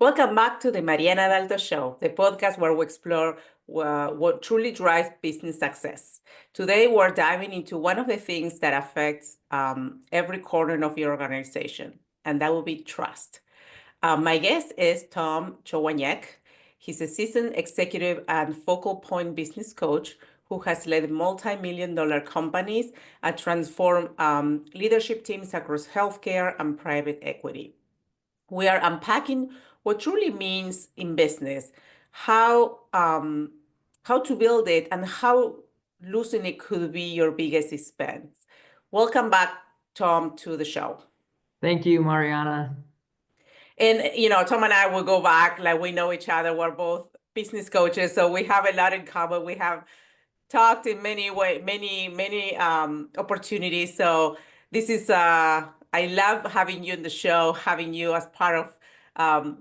Welcome back to the Mariana Dalto Show, the podcast where we explore what truly drives business success. Today, we're diving into one of the things that affects every corner of your organization, and that will be trust. My guest is Tom Chowanyek. He's a seasoned executive and focal point business coach who has led multi-million-dollar companies and transformed leadership teams across healthcare and private equity. We are unpacking what truly means in business, how how to build it, and how losing it could be your biggest expense. Welcome back, Tom, to the show. Thank you, Mariana. And Tom and I will go back, like we know each other. We're both business coaches, so we have a lot in common. We have talked in many opportunities. So this is I love having you in the show, having you as part of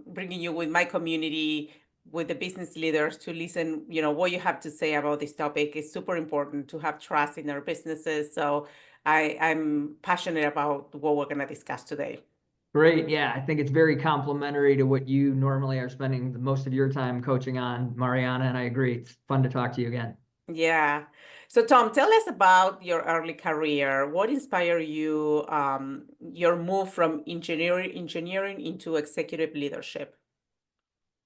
bringing you with my community, with the business leaders to listen. What you have to say about this topic is super important to have trust in our businesses. So I'm passionate about what we're going to discuss today. Great. Yeah, I think it's very complimentary to what you normally are spending most of your time coaching on, Mariana, and I agree. It's fun to talk to you again. Yeah. So Tom, tell us about your early career. What inspired you, your move from engineering into executive leadership?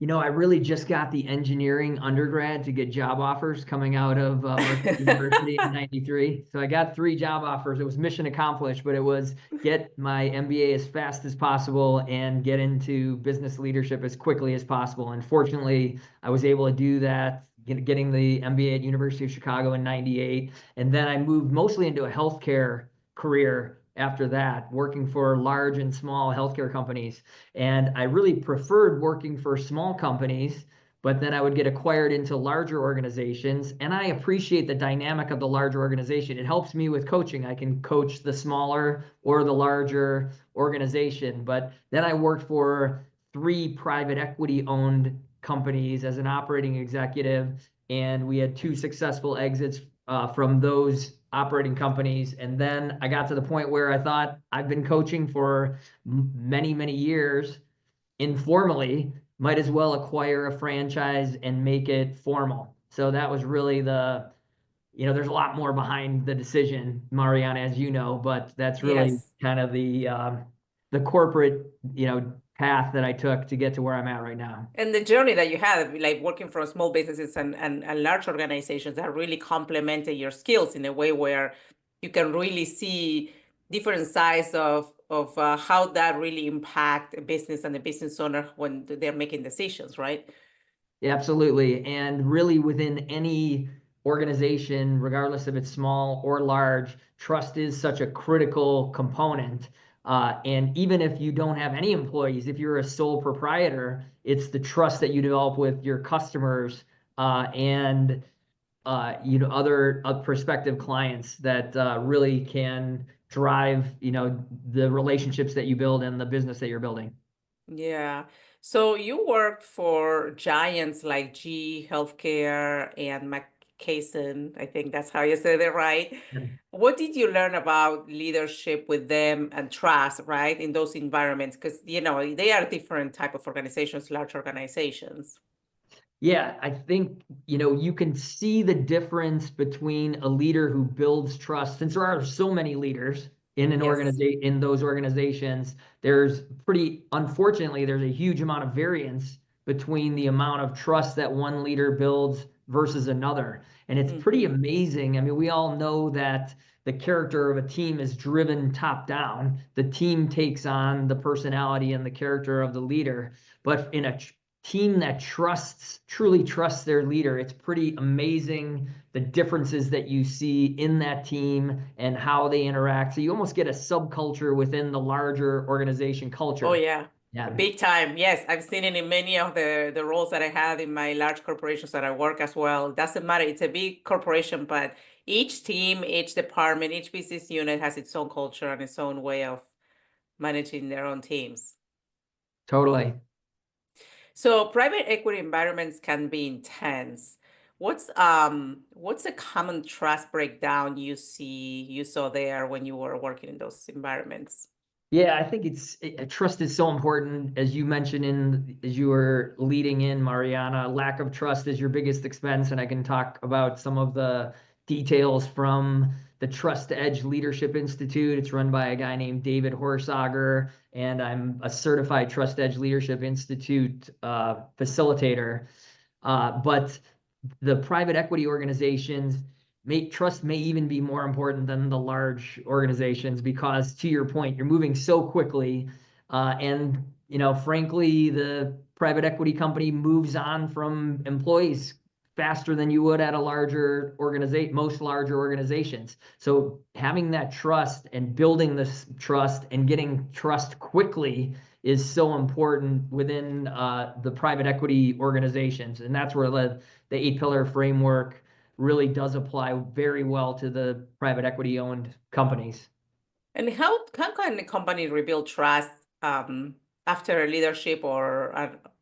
I really just got the engineering undergrad to get job offers coming out of Marquette University in '93. So I got 3 job offers. It was mission accomplished, but it was get my MBA as fast as possible and get into business leadership as quickly as possible. And fortunately, I was able to do that, getting the MBA at University of Chicago in '98. And then I moved mostly into a healthcare career after that, working for large and small healthcare companies. And I really preferred working for small companies, but then I would get acquired into larger organizations. And I appreciate the dynamic of the larger organization. It helps me with coaching. I can coach the smaller or the larger organization. But then I worked for 3 private equity owned companies as an operating executive. And we had 2 successful exits from those operating companies. And then I got to the point where I thought I've been coaching for many years informally, might as well acquire a franchise and make it formal. So that was really there's a lot more behind the decision, Mariana, as you know, but that's really Yes. kind of the corporate, path that I took to get to where I'm at right now. And the journey that you had, like working for small businesses and large organizations that really complemented your skills in a way where you can really see different sides of how that really impact a business and the business owner when they're making decisions, right? Yeah, absolutely. And really within any organization, regardless if it's small or large, trust is such a critical component. And even if you don't have any employees, if you're a sole proprietor, it's the trust that you develop with your customers and other prospective clients that really can drive the relationships that you build and the business that you're building. Yeah. So you worked for giants like GE Healthcare and McKesson. I think that's how you said it, right? What did you learn about leadership with them and trust, right, in those environments? Because, they are different type of organizations, large organizations. Yeah, I think, you can see the difference between a leader who builds trust. Since there are so many leaders in an Yes. organization, in those organizations, unfortunately, there's a huge amount of variance between the amount of trust that one leader builds versus another. And it's pretty Mm-hmm. amazing. I mean, we all know that the character of a team is driven top down. The team takes on the personality and the character of the leader. But in a team that truly trusts their leader, it's pretty amazing the differences that you see in that team and how they interact. So you almost get a subculture within the larger organization Oh, culture. yeah. Yeah, Big time. Yes, I've seen it in many of the roles that I had in my large corporations that I work as well. Doesn't matter. It's a big corporation, but each team, each department, each business unit has its own culture and its own way of managing their own teams. totally. So private equity environments can be intense. What's a common trust breakdown you saw there when you were working in those environments? Yeah, I think trust is so important, as you mentioned as you were leading in, Mariana. Lack of trust is your biggest expense, and I can talk about some of the details from the Trust Edge Leadership Institute. It's run by a guy named David Horsager, and I'm a certified Trust Edge Leadership Institute facilitator. But the private equity organizations trust may even be more important than the large organizations because, to your point, you're moving so quickly, and frankly, the private equity company moves on from employees faster than you would at a larger organization, most larger organizations. So having that trust and building this trust and getting trust quickly is so important within the private equity organizations, and that's where the 8 pillar framework really does apply very well to the private equity owned companies. And how can a company rebuild trust after a leadership or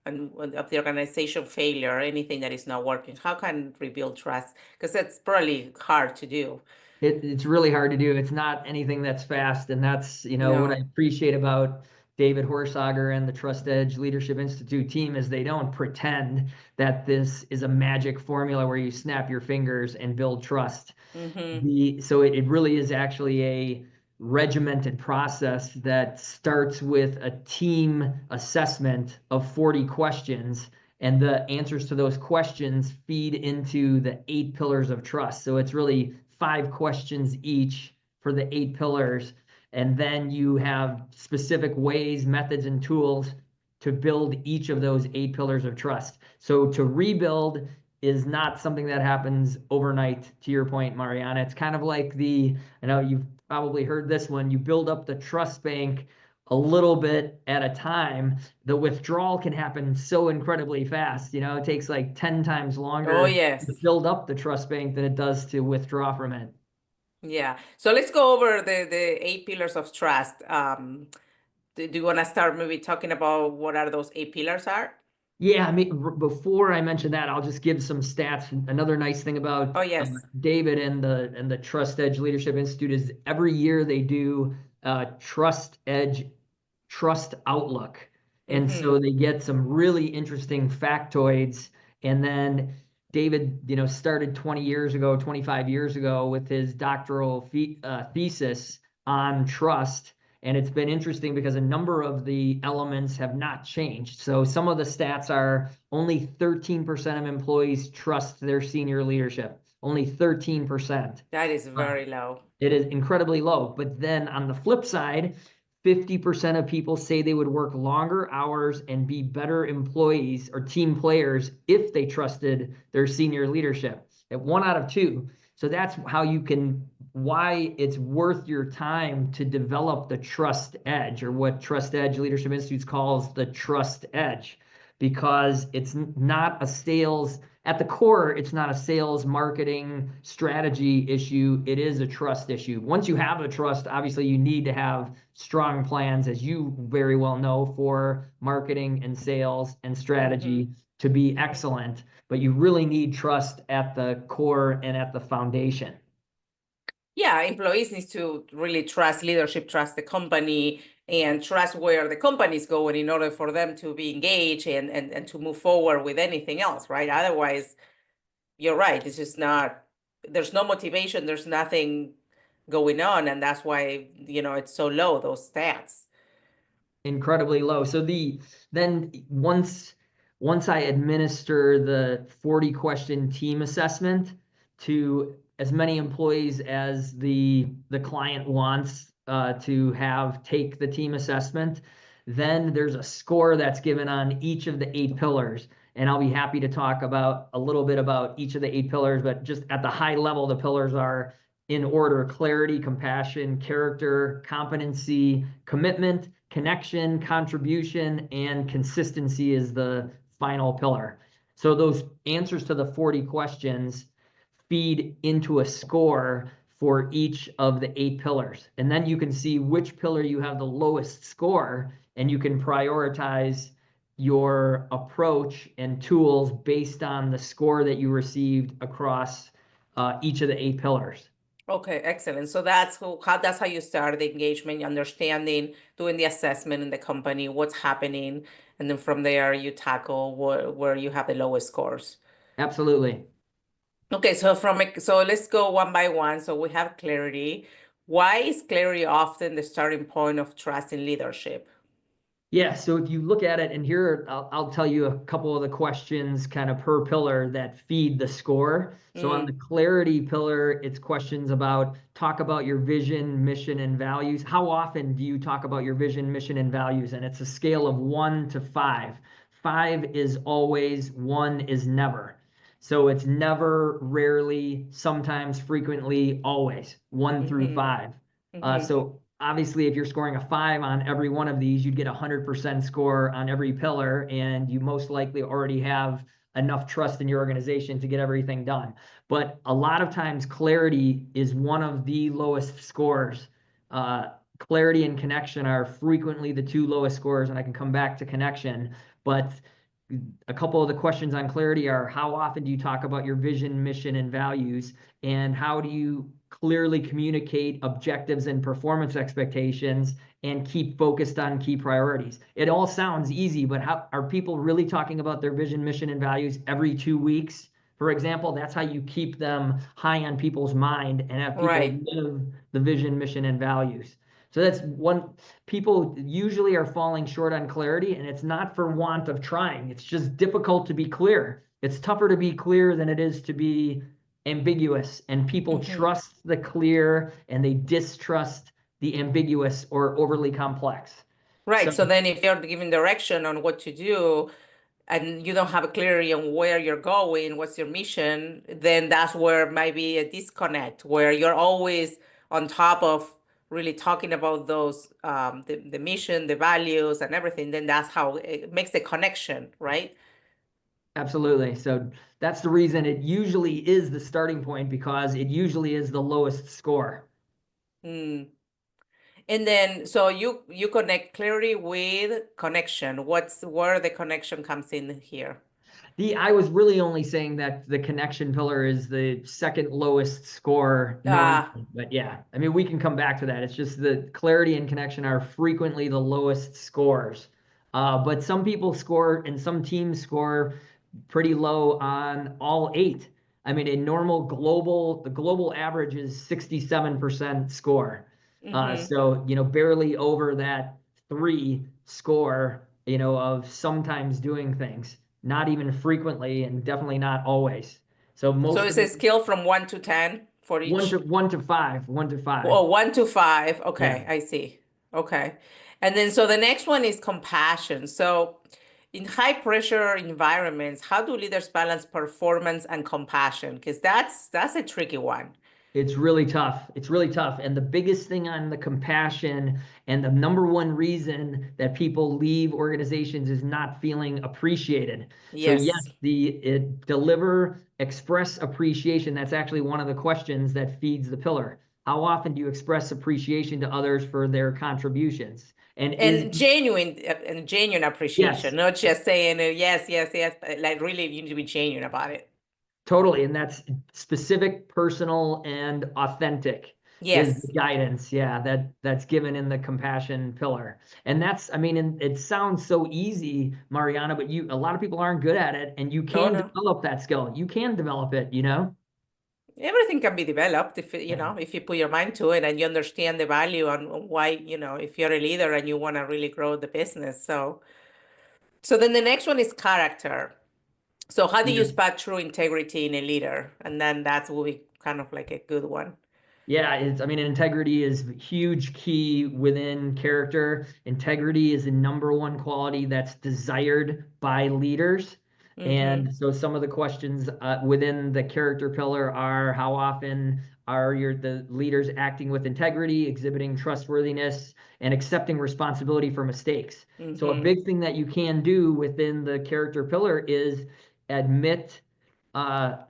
of the organization failure, or anything that is not working? How can rebuild trust? Because that's probably hard to do. It's really hard to do. It's not anything that's fast. And that's, what I No. appreciate about David Horsager and the Trust Edge Leadership Institute team is they don't pretend that this is a magic formula where you snap your fingers and build trust. Mm-hmm. So it really is actually a regimented process that starts with a team assessment of 40 questions, and the answers to those questions feed into the 8 pillars of trust. So it's really 5 questions each for the 8 pillars, and then you have specific ways, methods, and tools to build each of those 8 pillars of trust. So to rebuild is not something that happens overnight, to your point, Mariana. It's kind of like I know you've probably heard this one, you build up the trust bank a little bit at a time. The withdrawal can happen so incredibly fast. It takes like 10 times Oh, longer to yes. build up the trust bank than it does to withdraw from it. Yeah. So let's go over the 8 pillars of trust. Do you want to start maybe talking about what are those 8 pillars are? Yeah, I mean, before I mention that, I'll just give some stats. Another nice thing about Oh, yes. David and the Trust Edge Leadership Institute is every year they do Trust Edge Trust Outlook, and Mm-hmm. so they get some really interesting factoids. And then David, started 20 years ago, 25 years ago with his doctoral thesis on trust. And it's been interesting because a number of the elements have not changed. So some of the stats are only 13% of employees trust their senior leadership. Only 13%. That is Uh, very low. it is incredibly low. But then on the flip side, 50% of people say they would work longer hours and be better employees or team players if they trusted their senior leadership. At 1 out of 2. So that's why it's worth your time to develop the trust edge, or what Trust Edge Leadership Institute calls the trust edge, because it's not a sales, at the core, it's not a sales marketing strategy issue. It is a trust issue. Once you have the trust, obviously you need to have strong plans, as you very well know, for marketing and sales and Mm-hmm. strategy to be excellent. But you really need trust at the core and at the foundation. Yeah, employees need to really trust leadership, trust the company, and trust where the company is going in order for them to be engaged and to move forward with anything else, right? Otherwise, you're right. It's just not, there's no motivation, there's nothing going on. And that's why, it's so low, those stats. Incredibly low. So then once I administer the 40 question team assessment to as many employees as the client wants to have take the team assessment, then there's a score that's given on each of the 8 pillars. And I'll be happy to talk about a little bit about each of the 8 pillars, but just at the high level, the pillars are in order: clarity, compassion, character, competency, commitment, connection, contribution, and consistency is the final pillar. So those answers to the 40 questions feed into a score for each of the 8 pillars. And then you can see which pillar you have the lowest score, and you can prioritize your approach and tools based on the score that you received across each of the 8 pillars. Okay, excellent. So that's how you start the engagement, understanding, doing the assessment in the company, what's happening, and then from there you tackle where you have the lowest scores. Absolutely. Okay, so let's go one by one. So we have clarity. Why is clarity often the starting point of trust in leadership? Yeah, so if you look at it, and here I'll tell you a couple of the questions kind of per pillar that feed the score. So on the Mm, clarity pillar, it's questions about talk about your vision, mission, and values. How often do you talk about your vision, mission, and values? And it's a scale of 1 to 5. 5 is always, 1 is never. So it's never, rarely, sometimes, frequently, always, 1 through 5. mm-hmm. So obviously, if you're scoring a 5 on every one of these, you'd get 100% score on every pillar, and you most likely already have enough trust in your organization to get everything done. But a lot of times, clarity is one of the lowest scores. Uh, Clarity and connection are frequently the two lowest scores, and I can come back to connection. But a couple of the questions on clarity are how often do you talk about your vision, mission, and values? And how do you clearly communicate objectives and performance expectations and keep focused on key priorities? It all sounds easy, but how are people really talking about their vision, mission, and values every 2 weeks? For example, that's how you keep them high on people's mind and have people Right. live the vision, mission, and values. So that's one. People usually are falling short on clarity, and it's not for want of trying. It's just difficult to be clear. It's tougher to be clear than it is to be ambiguous, and people Mm-hmm. trust the clear and they distrust the ambiguous or overly complex. So Right. So then if you're given direction on what to do and you don't have a clarity on where you're going, what's your mission, then that's where might be a disconnect, where you're always on top of really talking about those the mission, the values and everything, then that's how it makes the connection, right? absolutely. So that's the reason it usually is the starting point, because it usually is the lowest score. Mm. And then so you connect clarity with connection. What's where the connection comes in here? I was really only saying that the connection pillar is the second lowest score normally. Ah, But yeah, I mean, we can come back to that. It's just the clarity and connection are frequently the lowest scores. But some people score and some teams score pretty low on all 8. I mean, the global average is 67% score. mm-hmm. So, barely over that 3 score, of sometimes doing things, not even frequently, and definitely not always. So So most it's of a it, scale from 1 to 10 for one to each. one to five, 1 to 5. Oh, 1 to 5. Yeah. Okay, I see. Okay. And then so the next one is compassion. So in high pressure environments, how do leaders balance performance and compassion? Because that's a tricky one. It's really tough. It's really tough. And the biggest thing on the compassion, and the number one reason that people leave organizations, is not feeling appreciated. So yes, Yes. express appreciation. That's actually one of the questions that feeds the pillar. How often do you express appreciation to others for their contributions? And And genuine yes, appreciation, not just saying yes, yes, yes, but like really you need to be genuine about it. totally, and that's specific, personal, and authentic is the Yes. guidance. Yeah, that's given in the compassion pillar. And that's, I mean, and it sounds so easy, Mariana, but a lot of people aren't good at it, and you Oh can no. develop that skill. You can develop it. Everything can be developed if Yeah. if you put your mind to it and you understand the value and why, if you're a leader and you want to really grow the business. So then the next one is character. So how do you Yeah. spot true integrity in a leader? And then that will be kind of like a good one. Yeah, I mean, integrity is a huge key within character. Integrity is the number one quality that's desired by leaders. Mm-hmm. And so some of the questions within the character pillar are: how often are the leaders acting with integrity, exhibiting trustworthiness, and accepting responsibility for mistakes? So a Mm-hmm. big thing that you can do within the character pillar is admit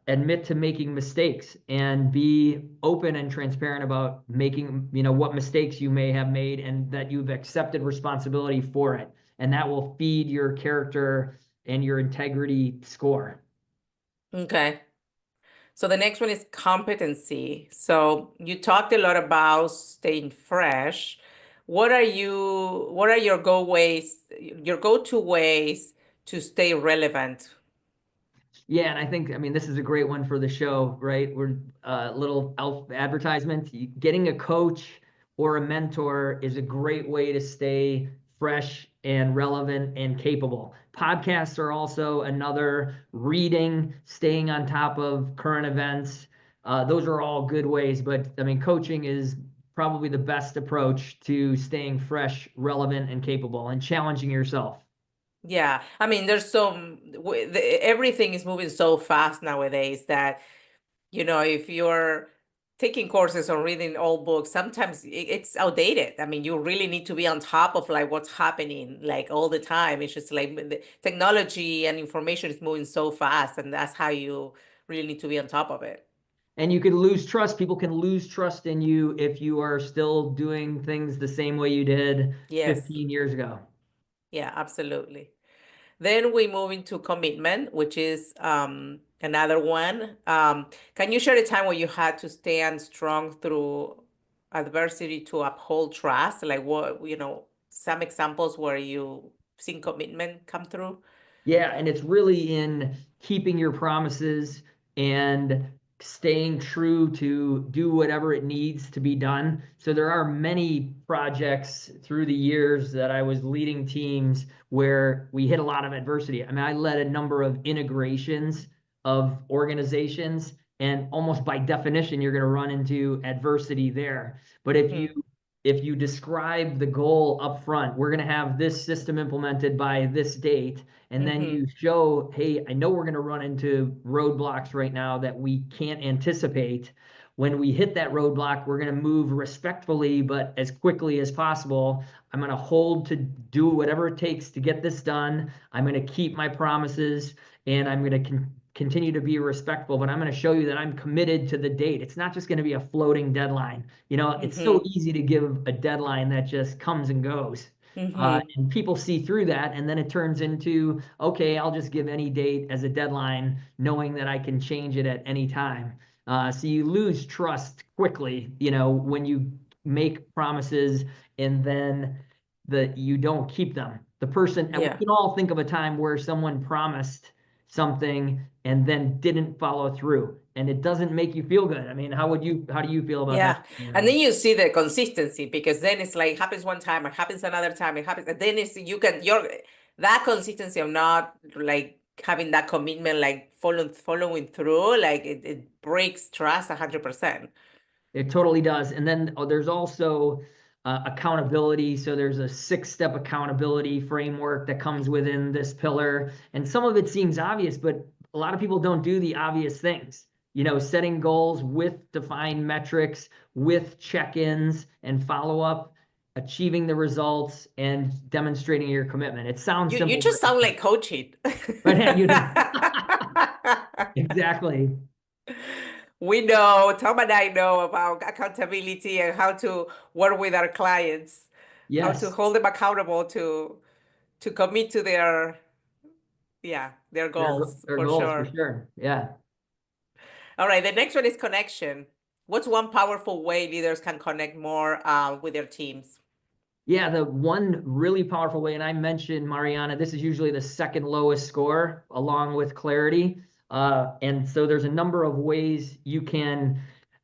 admit to making mistakes, and be open and transparent about making, what mistakes you may have made, and that you've accepted responsibility for it. And that will feed your character and your integrity score. Okay. So the next one is competency. So you talked a lot about staying fresh. What are your go-to ways to stay relevant? Yeah, and I think, I mean, this is a great one for the show, right? We're little advertisement. Getting a coach or a mentor is a great way to stay fresh and relevant and capable. Podcasts are also another, reading, staying on top of current events. Those are all good ways, but I mean, coaching is probably the best approach to staying fresh, relevant, and capable and challenging yourself. Yeah, I mean, everything is moving so fast nowadays that, if you're taking courses or reading old books, sometimes it's outdated. I mean, you really need to be on top of like what's happening like all the time. It's just like the technology and information is moving so fast, and that's how you really need to be on top of it. And you can lose trust. People can lose trust in you if you are still doing things the same way you did Yes. 15 years ago. Yeah, absolutely. Then we move into commitment, which is another one. Can you share a time where you had to stand strong through adversity to uphold trust? Like some examples where you seen commitment come through? Yeah, and it's really in keeping your promises and staying true to do whatever it needs to be done. So there are many projects through the years that I was leading teams where we hit a lot of adversity. I mean, I led a number of integrations of organizations, and almost by definition, you're going to run into adversity there. But Mm-hmm. if you describe the goal up front, we're going to have this system implemented by this date, and then Mm-hmm. you show, hey, I know we're going to run into roadblocks right now that we can't anticipate. When we hit that roadblock, we're going to move respectfully, but as quickly as possible. I'm going to hold to do whatever it takes to get this done. I'm going to keep my promises, and I'm going to continue to be respectful, but I'm going to show you that I'm committed to the date. It's not just going to be a floating deadline. It's so Mm-hmm. easy to give a deadline that just comes and goes. Mm-hmm. And people see through that, and then it turns into, okay, I'll just give any date as a deadline, knowing that I can change it at any time. So you lose trust quickly, when you make promises and then you don't keep them. And we Yeah. can all think of a time where someone promised something and then didn't follow through, and it doesn't make you feel good. I mean, how do you feel about that Yeah. And scenario? then you see the consistency because then it's like happens one time, it happens another time, it happens, and then it's you can your that consistency of not like having that commitment, like following through, like it breaks trust 100%. It totally does. And then there's also accountability. So there's a 6-step accountability framework that comes within this pillar. And some of it seems obvious, but a lot of people don't do the obvious things. Setting goals with defined metrics, with check-ins and follow-up, achieving the results, and demonstrating your commitment. It sounds You simple, just sound like coaching. but exactly. We know, Tom and I know about accountability and how to work with our clients, how to Yes, hold them accountable to commit to their goals their for goals for sure. sure. Yeah. All right, the next one is connection. What's one powerful way leaders can connect more with their teams? Yeah, the one really powerful way, and I mentioned Mariana, this is usually the second lowest score along with clarity. And so there's a number of ways you can,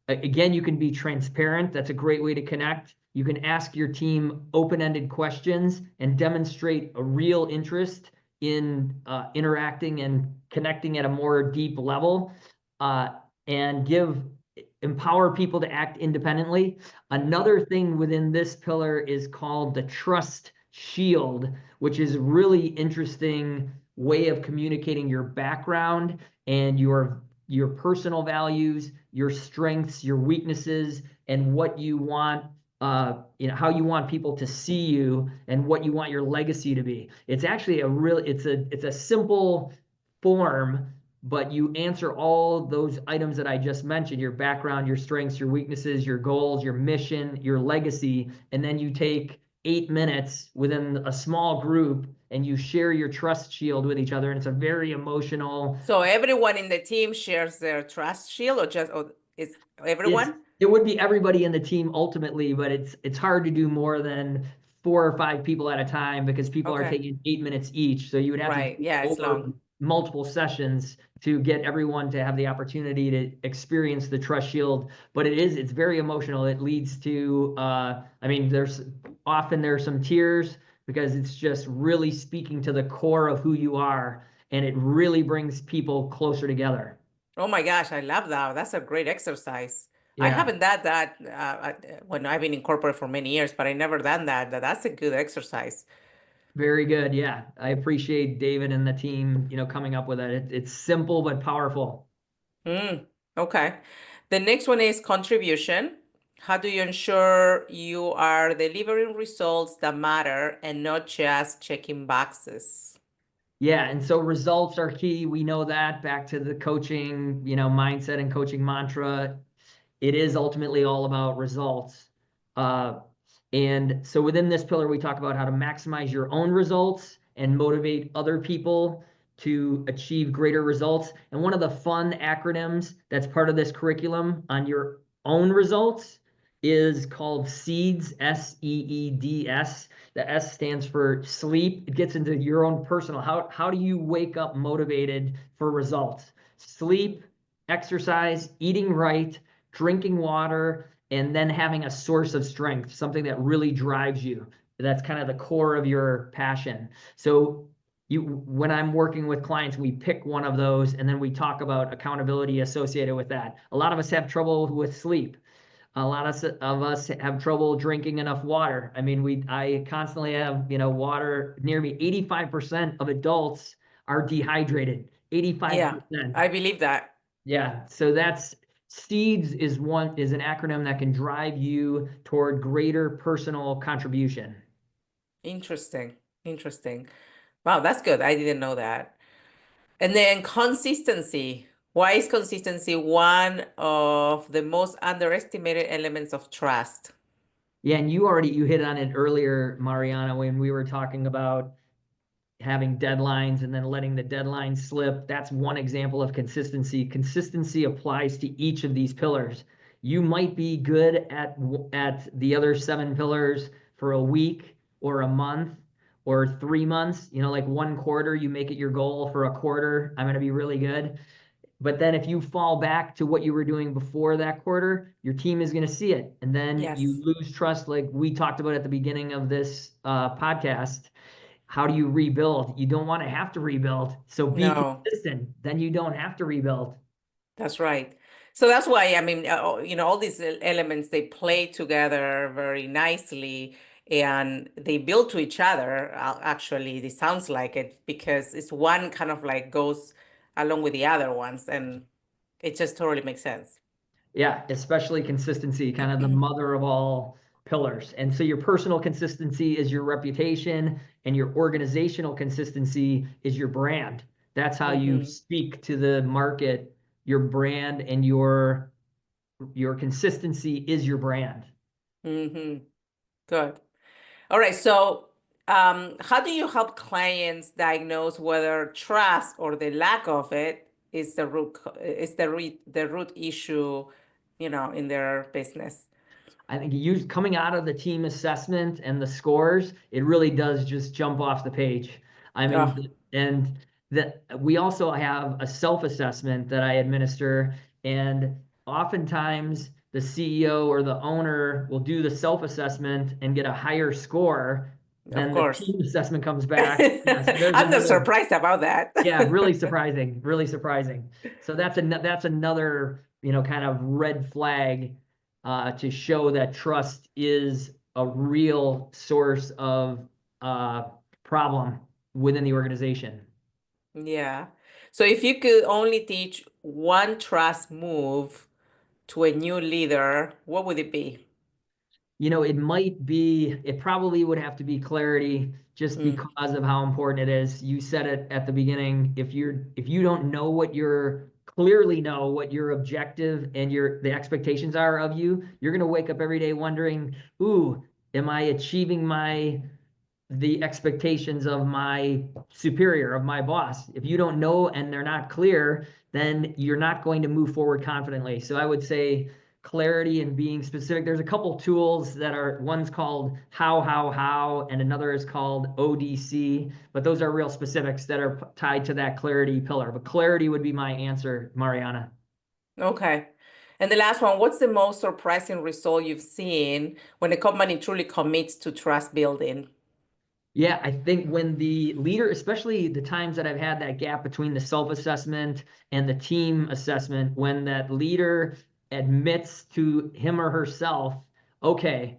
again, you can be transparent. That's a great way to connect. You can ask your team open-ended questions and demonstrate a real interest in interacting and connecting at a more deep level, uh, and empower people to act independently. Mhm. Another thing within this pillar is called the trust shield, which is a really interesting way of communicating your background and your personal values, your strengths, your weaknesses, and what you want, how you want people to see you and what you want your legacy to be. It's actually it's a simple form, but you answer all those items that I just mentioned: your background, your strengths, your weaknesses, your goals, your mission, your legacy, and then you take 8 minutes within a small group, and you share your trust shield with each other. And it's a very emotional. So everyone in the team shares their trust shield, or just, or is everyone? It would be everybody in the team ultimately, but it's hard to do more than 4 or 5 people at a time because people are Okay. taking 8 minutes each. So you would have to do Right. Yeah, it's over long. multiple sessions to get everyone to have the opportunity to experience the trust shield. But it's very emotional. It leads to I mean, there's some tears because it's just really speaking to the core of who you are, and it really brings people closer together. Oh my gosh, I love that. That's a great exercise. I Yeah. haven't done that when I've been in corporate for many years, but I never done that. That's a good exercise. Very good. Yeah. I appreciate David and the team, coming up with it. It's simple but powerful. Mm, okay. The next one is contribution. How do you ensure you are delivering results that matter and not just checking boxes? Yeah. And so results are key. We know that back to the coaching, mindset and coaching mantra. It is ultimately all about results. Uh, and so within this pillar, we talk about how to maximize your own results and motivate other people to achieve greater results. And one of the fun acronyms that's part of this curriculum on your own results is called SEEDS, SEEDS. The S stands for sleep. It gets into your own personal. How do you wake up motivated for results? Sleep, exercise, eating right, drinking water, and then having a source of strength, something that really drives you. That's kind of the core of your passion. So when I'm working with clients, we pick one of those and then we talk about accountability associated with that. A lot of us have trouble with sleep. A lot of us have trouble drinking enough water. I mean, I constantly have, water near me. 85% of adults are dehydrated. Yeah, 85%. I believe that. Yeah, so that's SEEDS is an acronym that can drive you toward greater personal contribution. Interesting. Interesting. Wow, that's good. I didn't know that. And then consistency. Why is consistency one of the most underestimated elements of trust? Yeah, and you hit on it earlier, Mariana, when we were talking about having deadlines and then letting the deadline slip. That's one example of consistency. Consistency applies to each of these pillars. You might be good at the other 7 pillars for a week or a month or 3 months. Like one quarter, you make it your goal for a quarter. I'm going to be really good. But then if you fall back to what you were doing before that quarter, your team is going to see it. And then you Yes. lose trust, like we talked about at the beginning of this podcast. How do you rebuild? You don't want to have to rebuild. So be No. consistent. Then you don't have to rebuild. That's right. So that's why, I mean, all these elements, they play together very nicely and they build to each other. Actually, it sounds like it because it's one kind of like goes along with the other ones, and it just totally makes sense. Yeah, especially consistency, kind of the mother of all pillars. And so your personal consistency is your reputation, and your organizational consistency is your brand. That's how you Hmm. speak to the market. Your brand and your consistency is your brand. Hmm. Good. All right. So, how do you help clients diagnose whether trust or the lack of it is the root issue, in their business? I think coming out of the team assessment and the scores, it really does just jump off the page. I mean, Oh, and that we also have a self-assessment that I administer, and oftentimes the CEO or the owner will do the self-assessment and get a higher score of than the course. team assessment comes back. Yeah, so there's I'm not another. surprised about that. Yeah, really surprising, really surprising. So that's another, kind of red flag to show that trust is a real source of uh, problem within the organization. Yeah. So if you could only teach one trust move to a new leader, what would it be? It probably would have to be clarity just Mm, because of how important it is. You said it at the beginning. If you don't know clearly know what your objective and the expectations are of you, you're going to wake up every day wondering, ooh, Am I achieving the expectations of my superior, of my boss? If you don't know and they're not clear, then you're not going to move forward confidently. So I would say clarity and being specific. There's a couple tools that are, one's called how, and another is called ODC, but those are real specifics that are tied to that clarity pillar. But clarity would be my answer, Mariana. Okay. And the last one, what's the most surprising result you've seen when a company truly commits to trust building? Yeah, I think when the leader, especially the times that I've had that gap between the self-assessment and the team assessment, when that leader admits to him or herself, okay,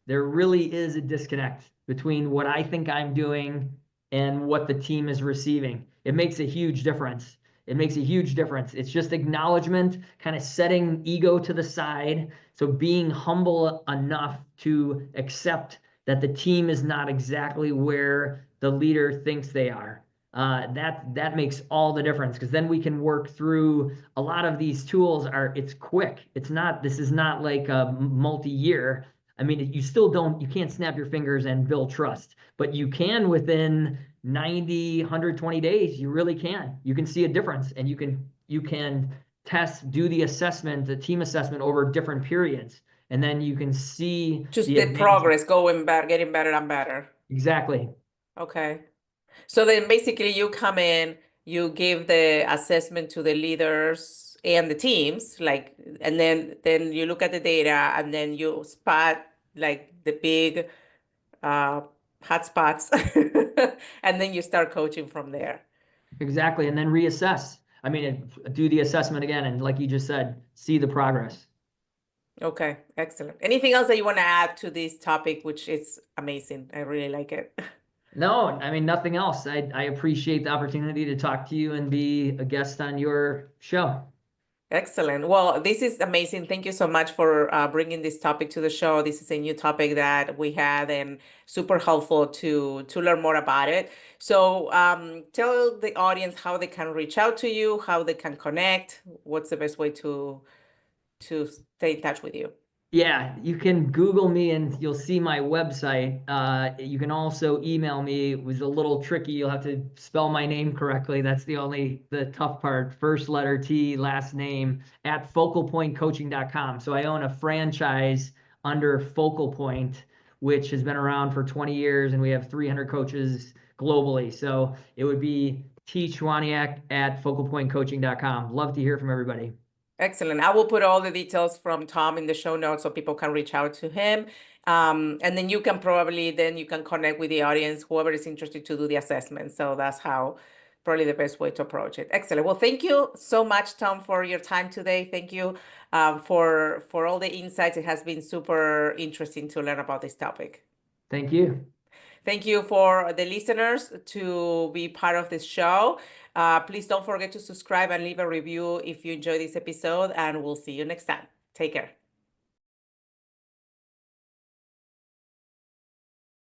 there really is a disconnect between what I think I'm doing and what the team is receiving. It makes a huge difference. It makes a huge difference. It's just acknowledgement, kind of setting ego to the side. So being humble enough to accept that the team is not exactly where the leader thinks they are. That makes all the difference, because then we can work through a lot of these tools. It's quick. This is not like a multi-year. I mean, you can't snap your fingers and build trust, but you can within 90, 120 days, you really can. You can see a difference, and you can do the assessment, the team assessment over different periods, and then you can see Just the the advancement. progress going better, getting better and better. Exactly. Okay. So then basically you come in, you give the assessment to the leaders and the teams, like, and then you look at the data and then you spot like the big uh hot spots and then you start coaching from there. Exactly. And then reassess. I mean, do the assessment again, and like you just said, see the progress. Okay, excellent. Anything else that you want to add to this topic, which is amazing? I really like it. No, I mean, nothing else. I appreciate the opportunity to talk to you and be a guest on your show. Excellent. Well, this is amazing. Thank you so much for bringing this topic to the show. This is a new topic that we had and super helpful to learn more about it. So tell the audience how they can reach out to you, how they can connect. What's the best way to stay in touch with you? Yeah, you can Google me and you'll see my website. You can also email me. It was a little tricky. You'll have to spell my name correctly. That's the tough part. First letter T, last name, at focalpointcoaching.com. So I own a franchise under Focal Point, which has been around for 20 years, and we have 300 coaches globally. So it would be T Chowaniec at focalpointcoaching.com. Love to hear from everybody. Excellent. I will put all the details from Tom in the show notes so people can reach out to him. And then you can connect with the audience, whoever is interested to do the assessment. So that's how probably the best way to approach it. Excellent. Well, thank you so much, Tom, for your time today. Thank you for all the insights. It has been super interesting to learn about this topic. Thank you. Thank you for the listeners to be part of this show. Please don't forget to subscribe and leave a review if you enjoy this episode, and we'll see you next time. Take care.